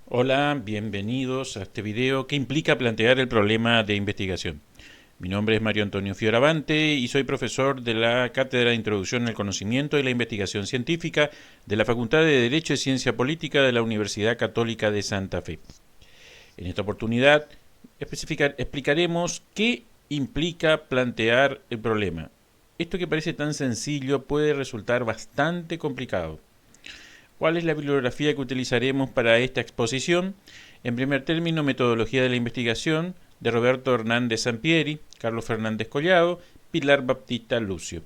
Hola, bienvenidos a este video que implica plantear el problema de investigación. Mi nombre es Mario Antonio Fioravante y soy profesor de la Cátedra de Introducción al Conocimiento y la Investigación Científica de la Facultad de Derecho y Ciencia Política de la Universidad Católica de Santa Fe. En esta oportunidad explicaremos qué implica plantear el problema. Esto que parece tan sencillo puede resultar bastante complicado. ¿Cuál es la bibliografía que utilizaremos para esta exposición? En primer término, Metodología de la Investigación, de Roberto Hernández Sampieri, Carlos Fernández Collado, Pilar Baptista Lucio.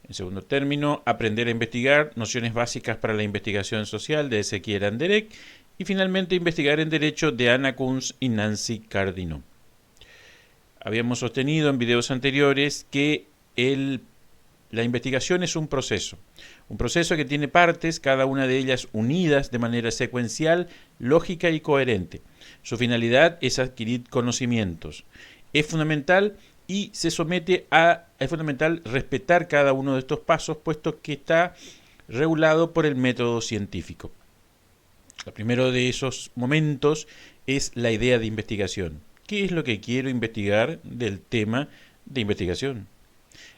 En segundo término, Aprender a investigar, nociones básicas para la investigación social, de Ezequiel Anderegg. Y finalmente, Investigar en Derecho, de Ana Kunz y Nancy Cardinó. Habíamos sostenido en videos anteriores que la investigación es un proceso que tiene partes, cada una de ellas unidas de manera secuencial, lógica y coherente. Su finalidad es adquirir conocimientos. Es fundamental respetar cada uno de estos pasos, puesto que está regulado por el método científico. El primero de esos momentos es la idea de investigación. ¿Qué es lo que quiero investigar del tema de investigación?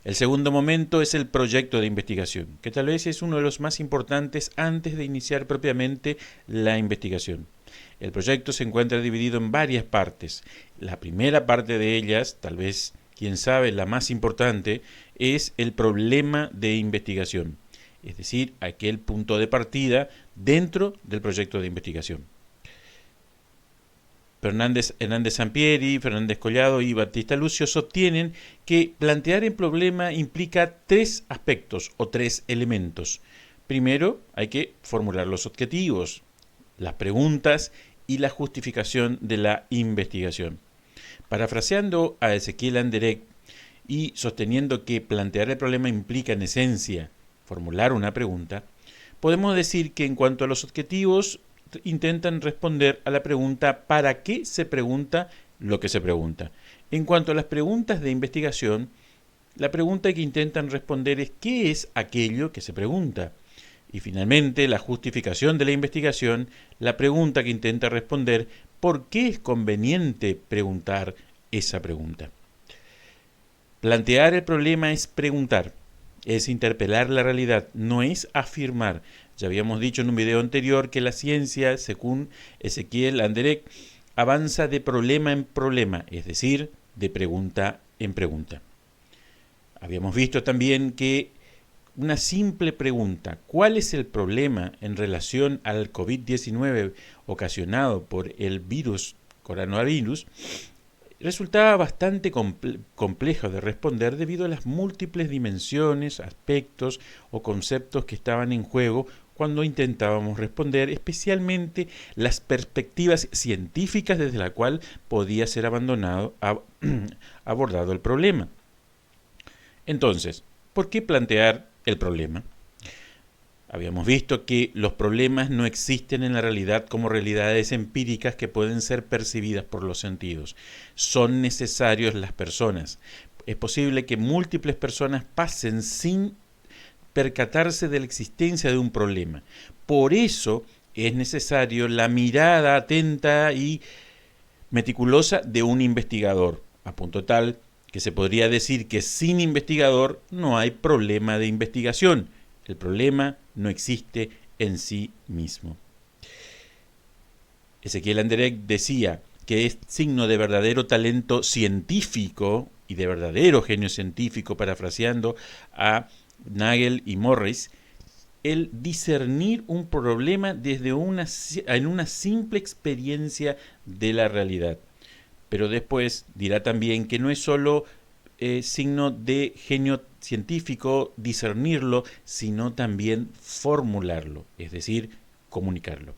El segundo momento es el proyecto de investigación, que tal vez es uno de los más importantes antes de iniciar propiamente la investigación. El proyecto se encuentra dividido en varias partes. La primera parte de ellas, tal vez, quién sabe, la más importante, es el problema de investigación, es decir, aquel punto de partida dentro del proyecto de investigación. Hernández Sampieri, Fernández Collado y Baptista Lucio sostienen que plantear el problema implica tres aspectos o tres elementos. Primero, hay que formular los objetivos, las preguntas y la justificación de la investigación. Parafraseando a Ezequiel Anderegg y sosteniendo que plantear el problema implica en esencia formular una pregunta, podemos decir que en cuanto a los objetivos, intentan responder a la pregunta ¿para qué se pregunta lo que se pregunta? En cuanto a las preguntas de investigación, la pregunta que intentan responder es ¿qué es aquello que se pregunta? Y finalmente, la justificación de la investigación, la pregunta que intenta responder ¿por qué es conveniente preguntar esa pregunta? Plantear el problema es preguntar, es interpelar la realidad, no es afirmar. Ya habíamos dicho en un video anterior que la ciencia, según Ezequiel Anderegg, avanza de problema en problema, es decir, de pregunta en pregunta. Habíamos visto también que una simple pregunta, ¿cuál es el problema en relación al COVID-19 ocasionado por el coronavirus? Resultaba bastante complejo de responder debido a las múltiples dimensiones, aspectos o conceptos que estaban en juego cuando intentábamos responder, especialmente las perspectivas científicas desde la cual podía ser abordado el problema. Entonces, ¿por qué plantear el problema? Habíamos visto que los problemas no existen en la realidad como realidades empíricas que pueden ser percibidas por los sentidos. Son necesarios las personas. Es posible que múltiples personas pasen sin percatarse de la existencia de un problema. Por eso es necesario la mirada atenta y meticulosa de un investigador, a punto tal que se podría decir que sin investigador no hay problema de investigación. El problema no existe en sí mismo. Ezequiel Anderegg decía que es signo de verdadero talento científico y de verdadero genio científico, parafraseando a Nagel y Morris, el discernir un problema en una simple experiencia de la realidad. Pero después dirá también que no es solo signo de genio científico discernirlo, sino también formularlo, es decir, comunicarlo.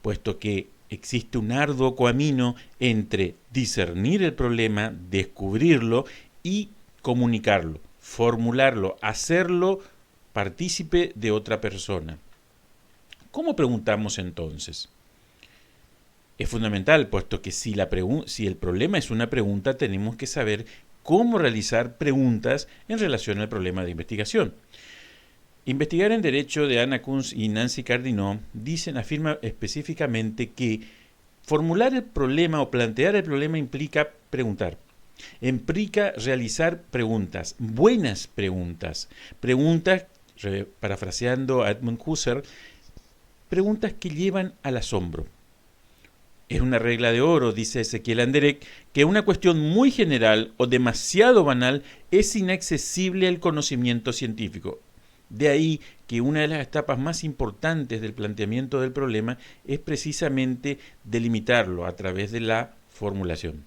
Puesto que existe un arduo camino entre discernir el problema, descubrirlo y comunicarlo, formularlo, hacerlo partícipe de otra persona. ¿Cómo preguntamos entonces? Es fundamental, puesto que si el problema es una pregunta, tenemos que saber cómo realizar preguntas en relación al problema de investigación. Investigar en Derecho de Anna Kunz y Nancy Cardinaux afirma específicamente que formular el problema o plantear el problema implica preguntar. Implica realizar preguntas, buenas preguntas, parafraseando a Edmund Husserl, preguntas que llevan al asombro. Es una regla de oro, dice Ezequiel Anderegg, que una cuestión muy general o demasiado banal es inaccesible al conocimiento científico. De ahí que una de las etapas más importantes del planteamiento del problema es precisamente delimitarlo a través de la formulación.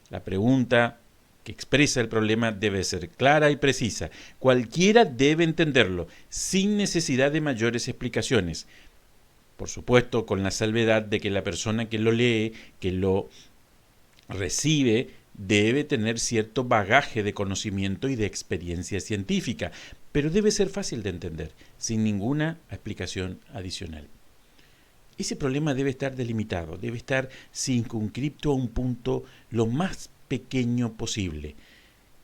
La pregunta que expresa el problema debe ser clara y precisa. Cualquiera debe entenderlo, sin necesidad de mayores explicaciones. Por supuesto, con la salvedad de que la persona que lo lee, que lo recibe, debe tener cierto bagaje de conocimiento y de experiencia científica, pero debe ser fácil de entender, sin ninguna explicación adicional. Ese problema debe estar delimitado, debe estar circunscripto a un punto lo más pequeño posible,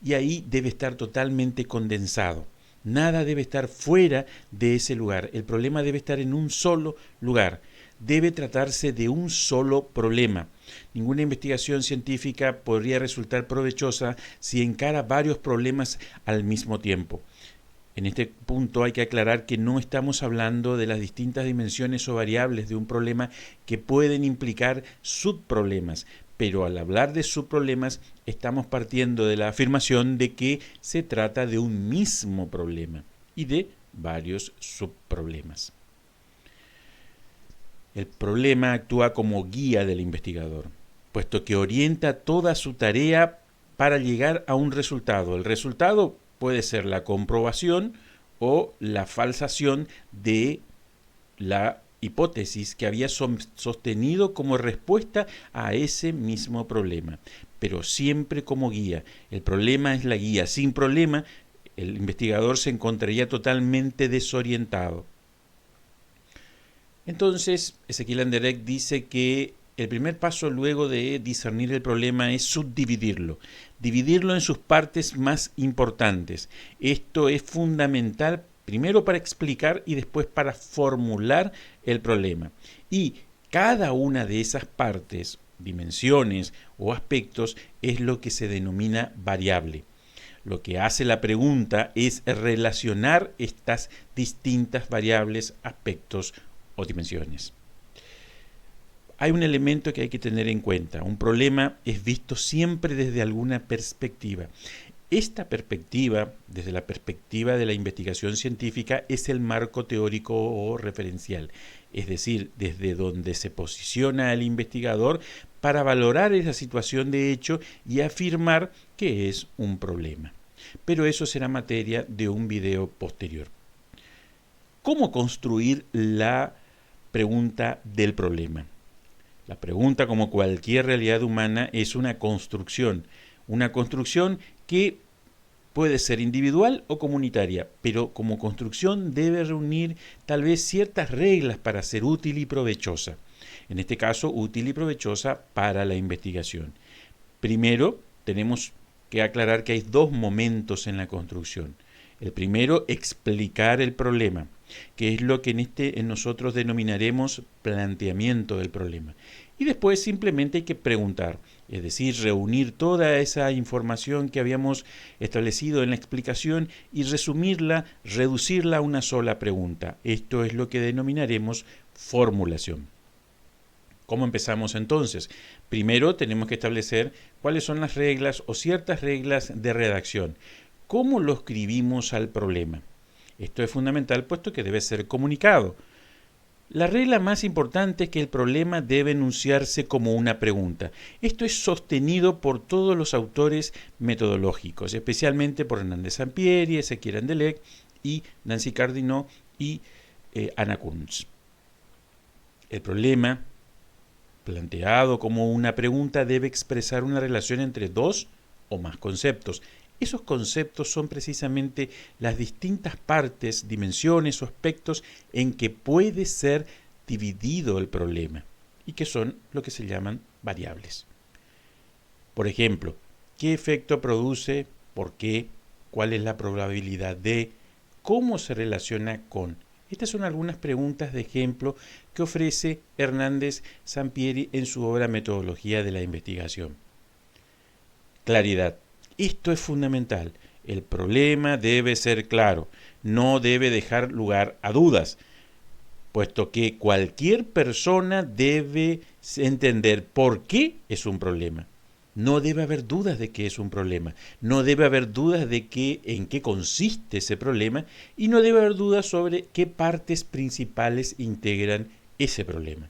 y ahí debe estar totalmente condensado. Nada debe estar fuera de ese lugar. El problema debe estar en un solo lugar. Debe tratarse de un solo problema. Ninguna investigación científica podría resultar provechosa si encara varios problemas al mismo tiempo. En este punto hay que aclarar que no estamos hablando de las distintas dimensiones o variables de un problema que pueden implicar subproblemas, pero al hablar de subproblemas estamos partiendo de la afirmación de que se trata de un mismo problema y de varios subproblemas. El problema actúa como guía del investigador, puesto que orienta toda su tarea para llegar a un resultado. El resultado puede ser la comprobación o la falsación de la hipótesis que había sostenido como respuesta a ese mismo problema, pero siempre como guía. El problema es la guía. Sin problema, el investigador se encontraría totalmente desorientado. Entonces, Ezequiel Anderegg dice que el primer paso luego de discernir el problema es subdividirlo, dividirlo en sus partes más importantes. Esto es fundamental primero para explicar y después para formular el problema. Y cada una de esas partes, dimensiones o aspectos es lo que se denomina variable. Lo que hace la pregunta es relacionar estas distintas variables, aspectos o dimensiones. Hay un elemento que hay que tener en cuenta. Un problema es visto siempre desde alguna perspectiva. Esta perspectiva, desde la perspectiva de la investigación científica, es el marco teórico o referencial, es decir, desde donde se posiciona el investigador para valorar esa situación de hecho y afirmar que es un problema. Pero eso será materia de un video posterior. ¿Cómo construir la pregunta del problema? La pregunta, como cualquier realidad humana, es una construcción que puede ser individual o comunitaria, pero como construcción debe reunir tal vez ciertas reglas para ser útil y provechosa. En este caso, útil y provechosa para la investigación. Primero, tenemos que aclarar que hay dos momentos en la construcción. El primero, explicar el problema, que es lo que en nosotros denominaremos planteamiento del problema. Y después simplemente hay que preguntar, es decir, reunir toda esa información que habíamos establecido en la explicación y resumirla, reducirla a una sola pregunta. Esto es lo que denominaremos formulación. ¿Cómo empezamos entonces? Primero tenemos que establecer cuáles son las reglas o ciertas reglas de redacción. ¿Cómo lo escribimos al problema? Esto es fundamental puesto que debe ser comunicado. La regla más importante es que el problema debe enunciarse como una pregunta. Esto es sostenido por todos los autores metodológicos, especialmente por Hernández Sampieri, Ezequiel Anderegg y Nancy Cardinaux y Anna Kunz. El problema, planteado como una pregunta, debe expresar una relación entre dos o más conceptos. Esos conceptos son precisamente las distintas partes, dimensiones o aspectos en que puede ser dividido el problema y que son lo que se llaman variables. Por ejemplo, ¿qué efecto produce? ¿Por qué? ¿Cuál es la probabilidad de? cómo se relaciona con. Estas son algunas preguntas de ejemplo que ofrece Hernández Sampieri en su obra Metodología de la Investigación. Claridad. Esto es fundamental. El problema debe ser claro, no debe dejar lugar a dudas, puesto que cualquier persona debe entender por qué es un problema. No debe haber dudas de que es un problema, no debe haber dudas de en qué consiste ese problema y no debe haber dudas sobre qué partes principales integran ese problema.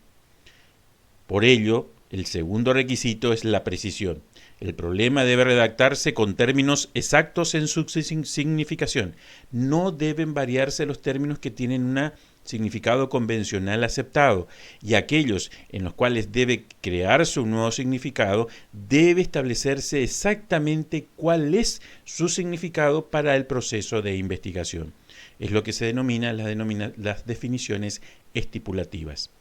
Por ello, el segundo requisito es la precisión. El problema debe redactarse con términos exactos en su significación. No deben variarse los términos que tienen un significado convencional aceptado, y aquellos en los cuales debe crearse un nuevo significado, debe establecerse exactamente cuál es su significado para el proceso de investigación. Es lo que se denomina las definiciones estipulativas.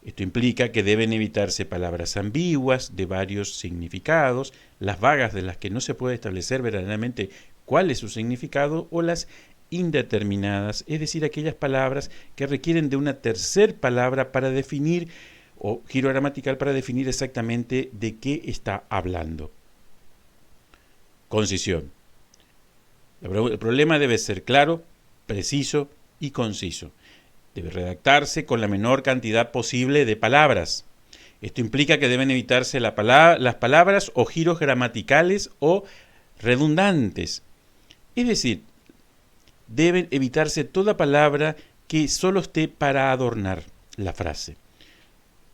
Esto implica que deben evitarse palabras ambiguas de varios significados, las vagas de las que no se puede establecer verdaderamente cuál es su significado, o las indeterminadas, es decir, aquellas palabras que requieren de una tercer palabra para definir, o giro gramatical para definir exactamente de qué está hablando. Concisión. El problema debe ser claro, preciso y conciso. Debe redactarse con la menor cantidad posible de palabras. Esto implica que deben evitarse las palabras o giros gramaticales o redundantes. Es decir, deben evitarse toda palabra que solo esté para adornar la frase.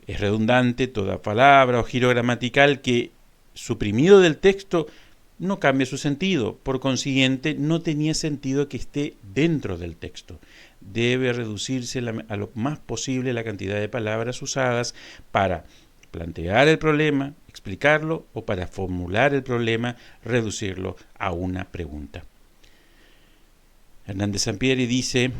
Es redundante toda palabra o giro gramatical que, suprimido del texto, no cambia su sentido. Por consiguiente, no tenía sentido que esté dentro del texto. Debe reducirse a lo más posible la cantidad de palabras usadas para plantear el problema, explicarlo, o para formular el problema, reducirlo a una pregunta. Hernández Sampieri dice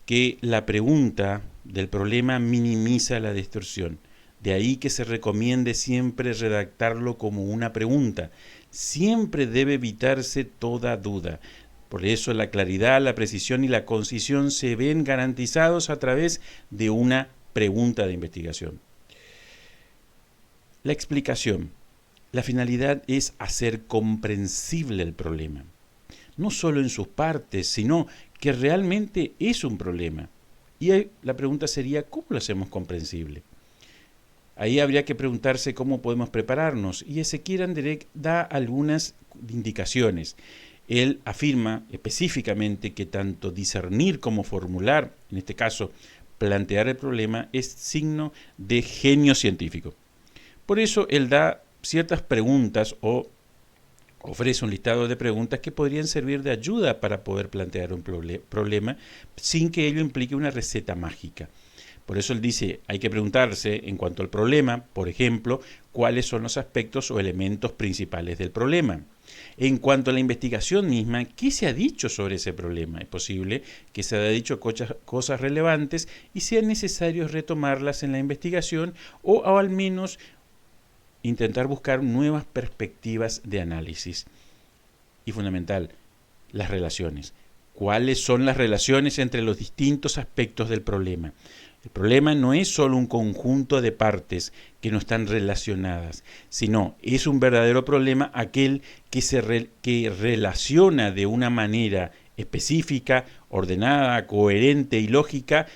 que la pregunta del problema minimiza la distorsión. De ahí que se recomiende siempre redactarlo como una pregunta. Siempre debe evitarse toda duda. Por eso la claridad, la precisión y la concisión se ven garantizados a través de una pregunta de investigación. La explicación. La finalidad es hacer comprensible el problema. No solo en sus partes, sino que realmente es un problema. Y ahí la pregunta sería, ¿cómo lo hacemos comprensible? Ahí habría que preguntarse cómo podemos prepararnos, y Ezequiel Anderegg da algunas indicaciones. Él afirma específicamente que tanto discernir como formular, en este caso plantear el problema, es signo de genio científico. Por eso él da ciertas preguntas o ofrece un listado de preguntas que podrían servir de ayuda para poder plantear un problema sin que ello implique una receta mágica. Por eso él dice, hay que preguntarse en cuanto al problema, por ejemplo, cuáles son los aspectos o elementos principales del problema. En cuanto a la investigación misma, ¿qué se ha dicho sobre ese problema? Es posible que se haya dicho cosas relevantes y sea necesario retomarlas en la investigación o al menos intentar buscar nuevas perspectivas de análisis. Y fundamental, las relaciones. ¿Cuáles son las relaciones entre los distintos aspectos del problema? El problema no es solo un conjunto de partes que no están relacionadas, sino es un verdadero problema aquel que relaciona de una manera específica, ordenada, coherente y lógica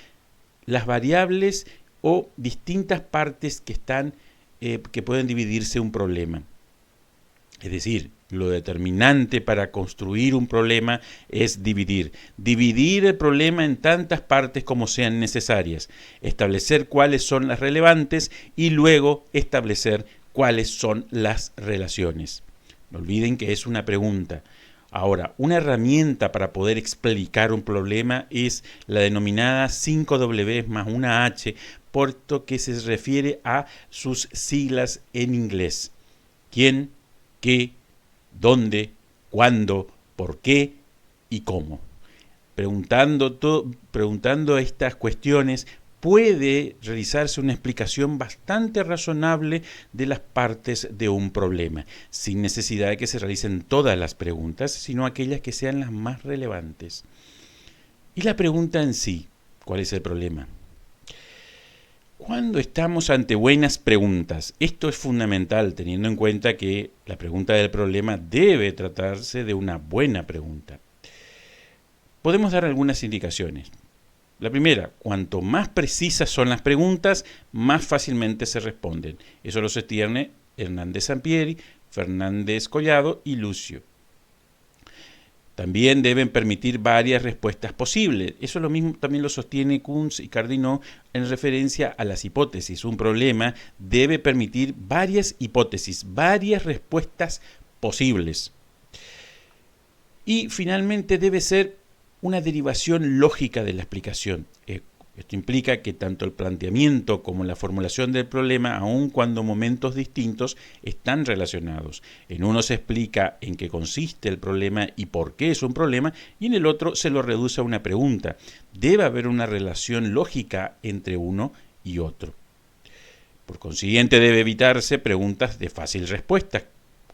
las variables o distintas partes que pueden dividirse un problema. Es decir, lo determinante para construir un problema es dividir el problema en tantas partes como sean necesarias, establecer cuáles son las relevantes y luego establecer cuáles son las relaciones. No olviden que es una pregunta. Ahora, una herramienta para poder explicar un problema es la denominada 5W más una H, puesto que se refiere a sus siglas en inglés. ¿Quién? ¿Qué? ¿Dónde? ¿Cuándo? ¿Por qué? ¿Y cómo? Preguntando estas cuestiones, puede realizarse una explicación bastante razonable de las partes de un problema, sin necesidad de que se realicen todas las preguntas, sino aquellas que sean las más relevantes. Y la pregunta en sí, ¿cuál es el problema? Cuando estamos ante buenas preguntas, esto es fundamental teniendo en cuenta que la pregunta del problema debe tratarse de una buena pregunta. Podemos dar algunas indicaciones. La primera, cuanto más precisas son las preguntas, más fácilmente se responden. Eso lo sostiene Hernández Sampieri, Fernández Collado y Lucio. También deben permitir varias respuestas posibles. Eso es lo mismo, también lo sostiene Kuntz y Cardinaux en referencia a las hipótesis. Un problema debe permitir varias hipótesis, varias respuestas posibles. Y finalmente debe ser una derivación lógica de la explicación. Esto implica que tanto el planteamiento como la formulación del problema, aun cuando momentos distintos, están relacionados. En uno se explica en qué consiste el problema y por qué es un problema, y en el otro se lo reduce a una pregunta. Debe haber una relación lógica entre uno y otro. Por consiguiente, debe evitarse preguntas de fácil respuesta,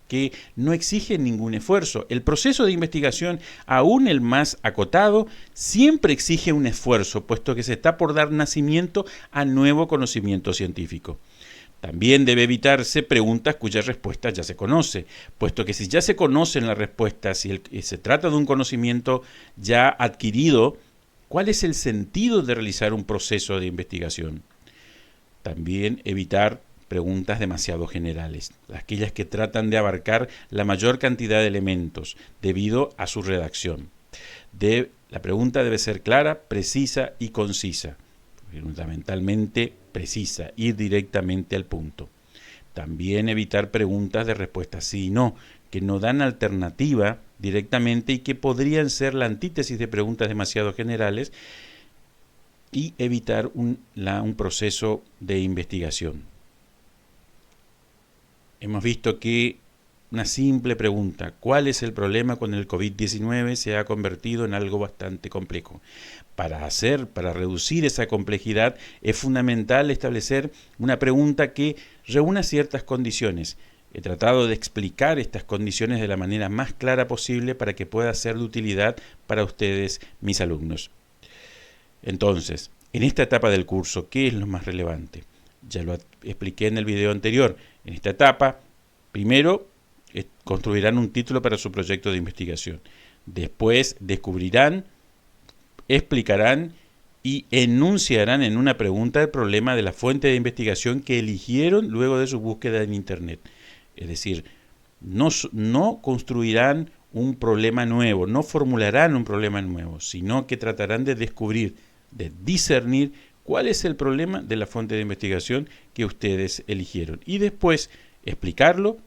que no exigen ningún esfuerzo. El proceso de investigación, aún el más acotado, siempre exige un esfuerzo, puesto que se está por dar nacimiento a nuevo conocimiento científico. También debe evitarse preguntas cuya respuesta ya se conoce, puesto que si ya se conocen las respuestas, si se trata de un conocimiento ya adquirido, ¿cuál es el sentido de realizar un proceso de investigación? También evitar preguntas demasiado generales, aquellas que tratan de abarcar la mayor cantidad de elementos debido a su redacción. La pregunta debe ser clara, precisa y concisa, fundamentalmente precisa, ir directamente al punto. También evitar preguntas de respuesta sí y no, que no dan alternativa directamente y que podrían ser la antítesis de preguntas demasiado generales, y evitar un proceso de investigación. Hemos visto que una simple pregunta, ¿cuál es el problema con el COVID-19?, se ha convertido en algo bastante complejo. Para reducir esa complejidad, es fundamental establecer una pregunta que reúna ciertas condiciones. He tratado de explicar estas condiciones de la manera más clara posible para que pueda ser de utilidad para ustedes, mis alumnos. Entonces, en esta etapa del curso, ¿qué es lo más relevante? Ya lo expliqué en el video anterior. En esta etapa, primero construirán un título para su proyecto de investigación. Después descubrirán, explicarán y enunciarán en una pregunta el problema de la fuente de investigación que eligieron luego de su búsqueda en Internet. Es decir, no construirán un problema nuevo, no formularán un problema nuevo, sino que tratarán de descubrir, de discernir cuál es el problema de la fuente de investigación que ustedes eligieron y después explicarlo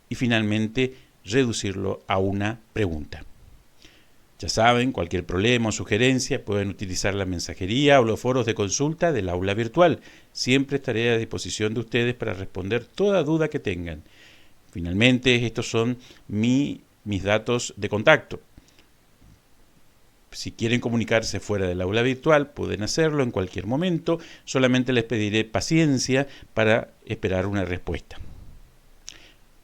y finalmente reducirlo a una pregunta. Ya saben, cualquier problema o sugerencia pueden utilizar la mensajería o los foros de consulta del aula virtual. Siempre estaré a disposición de ustedes para responder toda duda que tengan. Finalmente, estos son mis datos de contacto. Si quieren comunicarse fuera del aula virtual, pueden hacerlo en cualquier momento. Solamente les pediré paciencia para esperar una respuesta.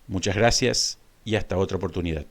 Muchas gracias y hasta otra oportunidad.